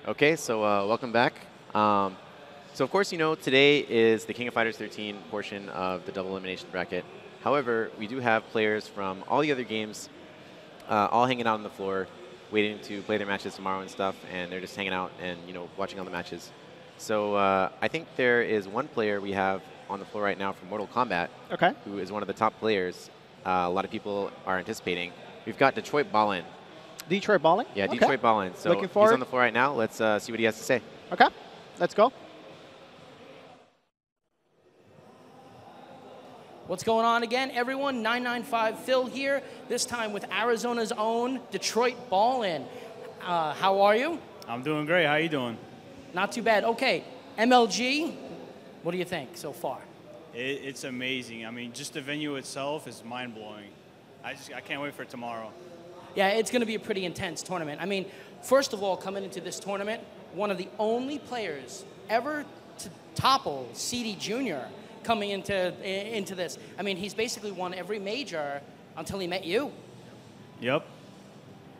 Okay, so welcome back. So of course, you know, today is the King of Fighters 13 portion of the double elimination bracket. However, we do have players from all the other games all hanging out on the floor, waiting to play their matches tomorrow and stuff, and they're just hanging out and, you know, watching all the matches. So I think there is one player we have on the floor right now from Mortal Kombat, who is one of the top players a lot of people are anticipating. We've got Detroit Ballin. Detroit Ballin? Yeah, Detroit Ballin. So looking forward. He's on the floor right now. Let's see what he has to say. Okay, let's go. What's going on again, everyone? 995 Phil here, this time with Arizona's own Detroit Ballin. How are you? I'm doing great. How you doing? Not too bad. Okay, MLG, what do you think so far? It's amazing. I mean, just the venue itself is mind-blowing. I can't wait for tomorrow. Yeah, it's going to be a pretty intense tournament. I mean, first of all, coming into this tournament, one of the only players ever to topple CD Jr. coming into this. I mean, he's basically won every major until he met you. Yep.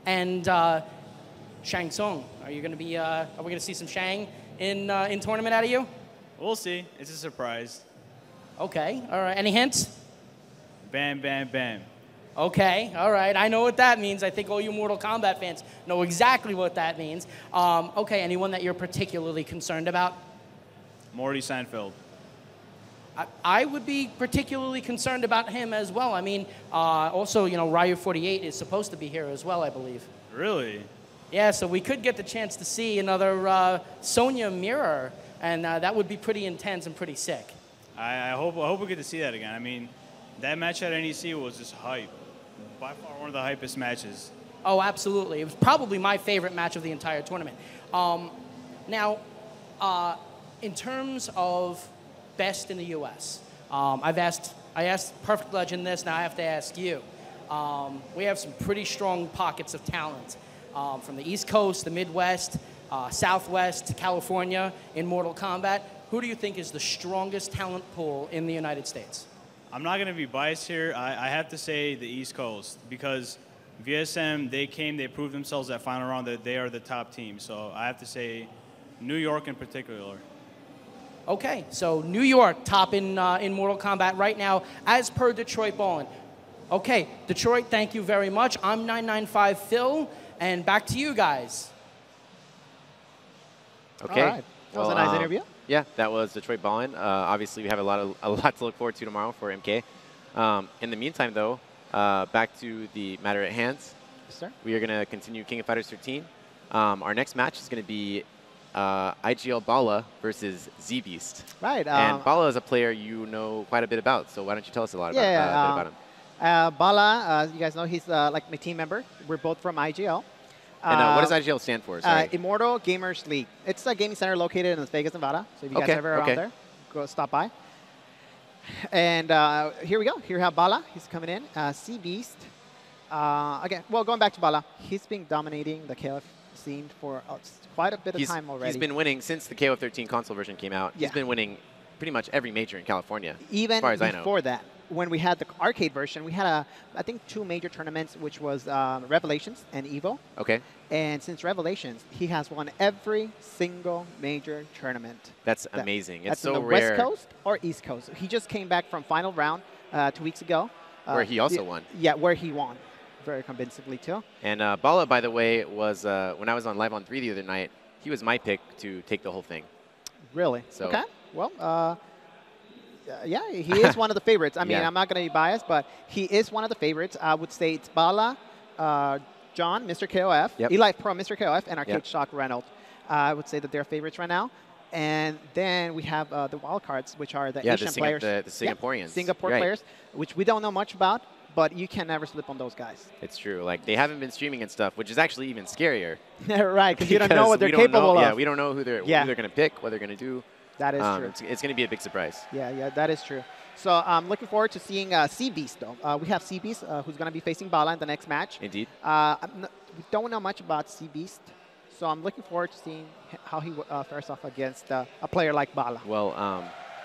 And Shang Tsung, are you going to be? Are we going to see some Shang in tournament out of you? We'll see. It's a surprise. Okay. All right. Any hints? Bam, bam, bam. Okay, all right. I know what that means. I think all you Mortal Kombat fans know exactly what that means. Okay, anyone that you're particularly concerned about? Morty Seinfeld. I would be particularly concerned about him as well. I mean, also, you know, Ryu 48 is supposed to be here as well, I believe. Really? Yeah, so we could get the chance to see another Sonya Mirror, and that would be pretty intense and pretty sick. I hope we get to see that again. I mean, that match at NEC was just hype. By far one of the hypest matches. Oh, absolutely. It was probably my favorite match of the entire tournament. Now, in terms of best in the U.S., I asked Perfect Legend this, now I have to ask you. We have some pretty strong pockets of talent from the East Coast, the Midwest, Southwest, California in Mortal Kombat. Who do you think is the strongest talent pool in the United States? I'm not going to be biased here. I have to say the East Coast because VSM, they proved themselves at final round that they are the top team. So I have to say New York in particular. Okay, so New York top in Mortal Kombat right now as per Detroit Ballin. Okay, Detroit, thank you very much. I'm 995 Phil, and back to you guys. Okay. All right. That was a nice interview. Yeah, that was Detroit Ballin. Obviously, we have a lot to look forward to tomorrow for MK. In the meantime, though, back to the matter at hand. Yes, sir. We are going to continue King of Fighters 13. Our next match is going to be IGL Bala versus ZBeast. Right. And Bala is a player you know quite a bit about, so why don't you tell us a lot about him? Bala, you guys know he's like my team member. We're both from IGL. And what does IGL stand for? Sorry. Immortal Gamers League. It's a gaming center located in Las Vegas, Nevada. So if you guys ever around there, go stop by. And here we go. Here we have Bala. He's coming in. ZBeast. Again, well, going back to Bala, he's been dominating the KOF scene for quite a bit of time already. He's been winning since the KOF 13 console version came out. Yeah. He's been winning pretty much every major in California, even as far as I know. Before that, when we had the arcade version, we had, I think, 2 major tournaments, which was Revelations and Evo. Okay. And since Revelations, he has won every single major tournament. That's amazing. It's that's so in the rare. West Coast or East Coast. He just came back from final round 2 weeks ago. Where he also won. Yeah, where he won. Very convincingly, too. And Bala, by the way, was, when I was on Live on 3 the other night, he was my pick to take the whole thing. Really? So. Okay. Well, yeah, he is one of the favorites. I mean, I'm not going to be biased, but he is one of the favorites. I would say it's Bala, John, Mr. KOF, Eli Pro, Mr. KOF, and Arcade Shock Reynolds. I would say that they're favorites right now. And then we have the wild cards, which are the Asian players. The Singaporeans. Singapore players, which we don't know much about, but you can never slip on those guys. It's true. Like, they haven't been streaming and stuff, which is actually even scarier. Right, because you don't know what they're capable of. Yeah, we don't know who they're going to pick, what they're going to do. That is true. It's going to be a big surprise. Yeah, that is true. So I'm looking forward to seeing ZBeast, though. We have ZBeast, who's going to be facing Bala in the next match. Indeed. We don't know much about ZBeast, so I'm looking forward to seeing how he fares off against a player like Bala. Well,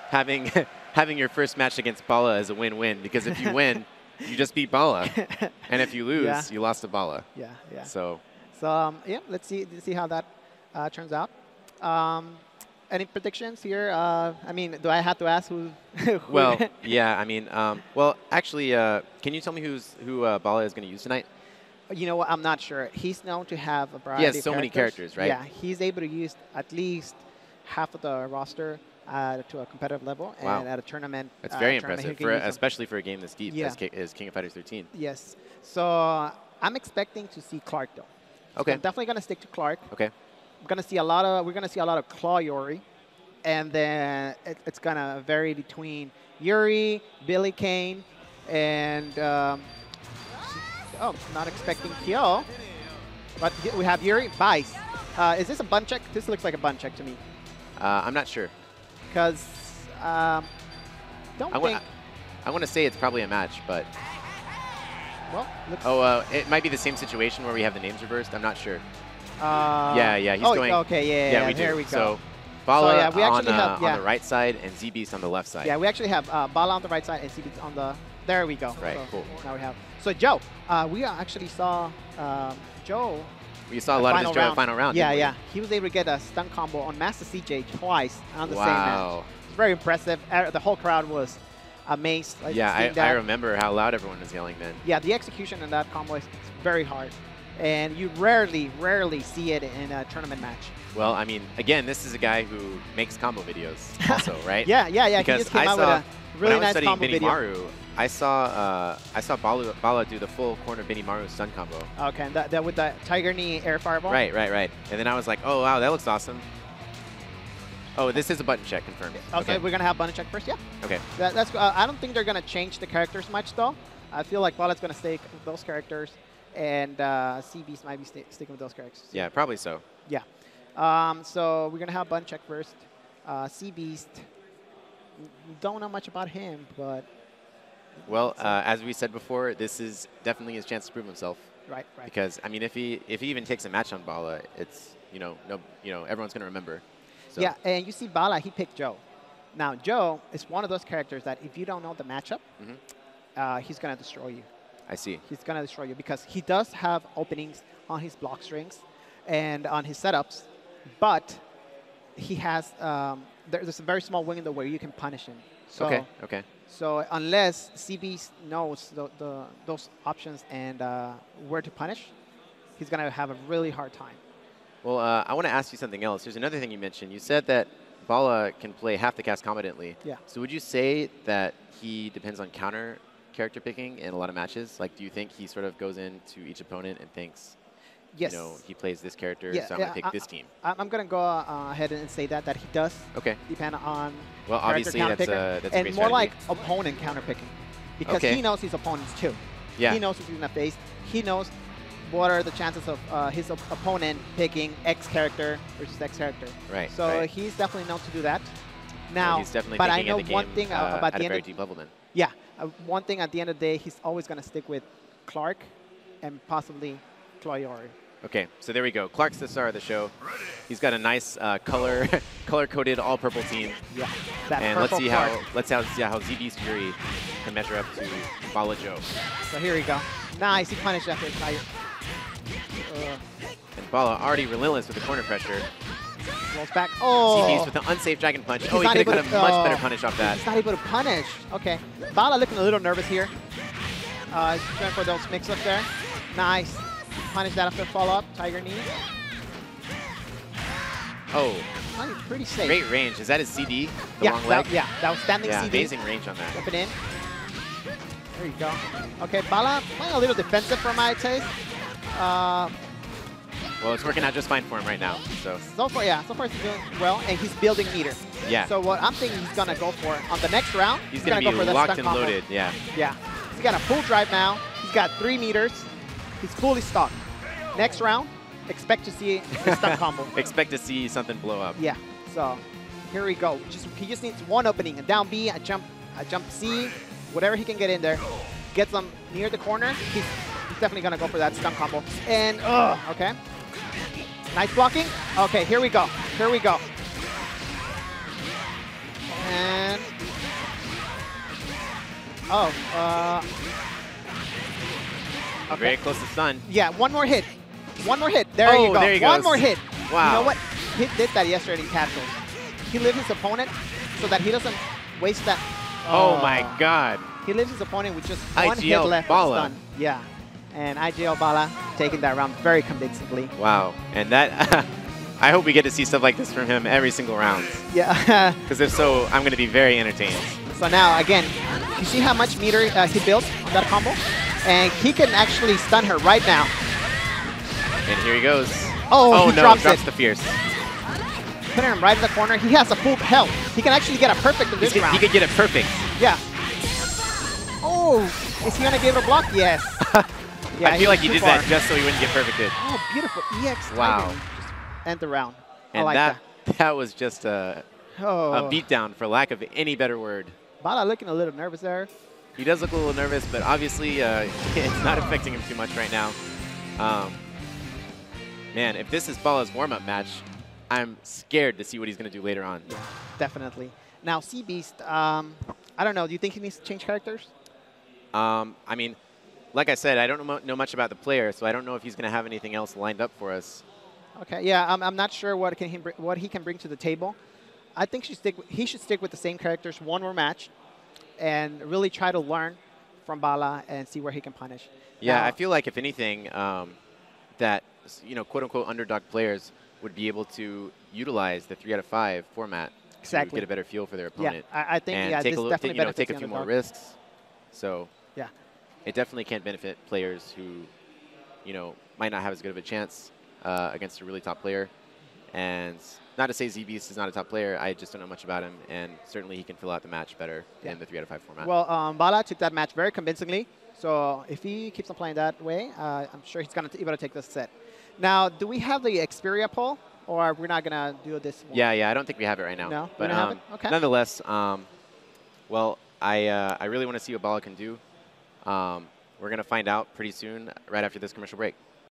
having your first match against Bala is a win-win, because if you win, you just beat Bala. And if you lose, you lost to Bala. Yeah. So yeah, let's see how that turns out. Any predictions here? I mean, do I have to ask who? Well, yeah. I mean, well, actually, can you tell me who Bala is going to use tonight? You know what? I'm not sure. He's known to have a variety. He has so many characters, right? Yeah, he's able to use at least half of the roster to a competitive level, wow. And at a tournament. That's very impressive, especially for a game this deep as King of Fighters 13. Yes. So I'm expecting to see Clark though. Okay. So I'm definitely going to stick to Clark. Okay. We're going to see a lot of Claw Yuri, and then it's going to vary between Yuri, Billy Kane, and not expecting Kyo, but we have Yuri, Vice. Is this a bun check? This looks like a bun check to me. I'm not sure. Because I want to say it's probably a match, but well, it might be the same situation where we have the names reversed. I'm not sure. He's going. Okay, yeah, we do. Here we go. So Bala we actually on the right side and ZBeast on the left side. Yeah, we actually have Bala on the right side and ZBeast on the. There we go. Right, so cool. Now we have. So Joe, we actually saw Joe. We saw a lot of this Joe at final round. Yeah. He was able to get a stun combo on Master CJ twice on the same match. It's very impressive. The whole crowd was amazed. I remember how loud everyone was yelling then. Yeah, the execution in that combo is very hard. And you rarely see it in a tournament match. Well, I mean, again, this is a guy who makes combo videos also, right? Yeah. Because he just came out with a really nice combo video. Maru, I saw Bala do the full corner Benimaru stun combo. Okay, and that with the Tiger Knee air fireball? Right. And then I was like, oh, wow, that looks awesome. Oh, this is a button check, confirmed. Okay, we're going to have button check first, yeah. Okay. That's. I don't think they're going to change the characters much, though. I feel like Bala's going to stay with those characters, and ZBeast might be sticking with those characters. Yeah, probably so. Yeah. So we're going to have button check first. ZBeast, don't know much about him, but... Well, as we said before, this is definitely his chance to prove himself. Right. Because I mean, if he even takes a match on Bala, it's everyone's gonna remember. So. Yeah, and you see Bala, he picked Joe. Now Joe is one of those characters that if you don't know the matchup, he's gonna destroy you. I see. He's gonna destroy you because he does have openings on his block strings and on his setups, but he has there's a very small window where you can punish him. So, okay. So unless ZBeast knows those options and where to punish, he's going to have a really hard time. Well, I want to ask you something else. There's another thing you mentioned. You said that Bala can play half the cast competently. Yeah. So would you say that he depends on counter character picking in a lot of matches? Like, do you think he sort of goes into each opponent and thinks, yes, he plays this character, so I'm going to pick this team? I'm going to go ahead and say that he does depend on obviously that's a and great more strategy. like opponent counter picking because he knows his opponents too. Yeah. He knows who's going to face. He knows what are the chances of his opponent picking X character versus X character. Right. So he's definitely known to do that. Now, he's definitely but I thinking know of the game, one thing about at the a very end deep level then. Yeah. One thing at the end of the day, he's always going to stick with Clark and possibly Clawyori. Okay, so there we go. Clark's the star of the show. He's got a nice color-coded all-purple team. Yeah, and let's see how ZBeast Yuri can measure up to Bala Joe. So here we go. Nice, he punished after his fire. And Bala already relentless with the corner pressure. Rolls back. Oh! ZBeast with the unsafe dragon punch. He could have got a much better punish off that. He's not able to punish. Okay, Bala looking a little nervous here. He's trying for those mix-ups there. Nice. Punish that after follow-up. Tiger knee. Oh. Pretty safe. Great range. Is that his CD? The long leg? That was standing CD. Amazing range on that. Jumping in. There you go. Okay, Bala playing a little defensive for my taste. Well, it's working out just fine for him right now. So far he's doing well, and he's building meter. Yeah. So what I'm thinking he's gonna go for on the next round. He's gonna go for the locked and loaded. Yeah. Yeah. He's got a full drive now. He's got 3 meters. He's fully stocked. Next round, expect to see a stun combo. Expect to see something blow up. Yeah. So here we go. He just needs one opening, a down B, a jump C, whatever he can get in there. Gets them near the corner. He's definitely gonna go for that stun combo. And okay. Nice blocking. Okay, here we go. Here we go. And okay. Very close to stun. Yeah, one more hit. One more hit. There you go. There he one goes. more hit. Wow. You know what? He did that yesterday in Casuals. He lived his opponent so that he doesn't waste that. Oh my God. He leaves his opponent with just one hit IGL left Bala. of stun. Yeah. And IGL Bala taking that round very convincingly. Wow. And that, I hope we get to see stuff like this from him every single round. Yeah. Because if so, I'm going to be very entertained. So now, again, you see how much meter he built on that combo? And he can actually stun her right now. And here he goes. Oh, he drops the Fierce. Putting him right in the corner. He has a full health. He can actually get a perfect in this round. He could get it perfect. Yeah. Oh, is he going to give it a block? Yes. Yeah, I feel like he did that just so he wouldn't get perfected. Oh, beautiful. EX. Wow. Just end the round. And I like that was just a beatdown, for lack of any better word. Bala looking a little nervous there. He does look a little nervous, but obviously it's not affecting him too much right now. Man, if this is Bala's warm-up match, I'm scared to see what he's going to do later on. Yeah, definitely. Now, ZBeast, I don't know. Do you think he needs to change characters? I mean, like I said, I don't know much about the player, so I don't know if he's going to have anything else lined up for us. Okay, yeah, I'm not sure what he can bring to the table. I think he should stick with the same characters one more match and really try to learn from Bala and see where he can punish. Yeah, now, I feel like if anything, that quote-unquote underdog players would be able to utilize the 3 out of 5 format to get a better feel for their opponent. Yeah, I think and this definitely benefits take a the few more underdog. risks. So yeah, it definitely can benefit players who might not have as good of a chance against a really top player. And not to say ZBeast is not a top player, I just don't know much about him, and certainly he can fill out the match better in the 3 out of 5 format. Well, Bala took that match very convincingly, so if he keeps on playing that way, I'm sure he's going to be able to take this set. Now, do we have the Xperia poll, or we're not going to do this one? Yeah, I don't think we have it right now. No, but we don't have it? Okay. Nonetheless, well, I really want to see what Bala can do. We're going to find out pretty soon, right after this commercial break.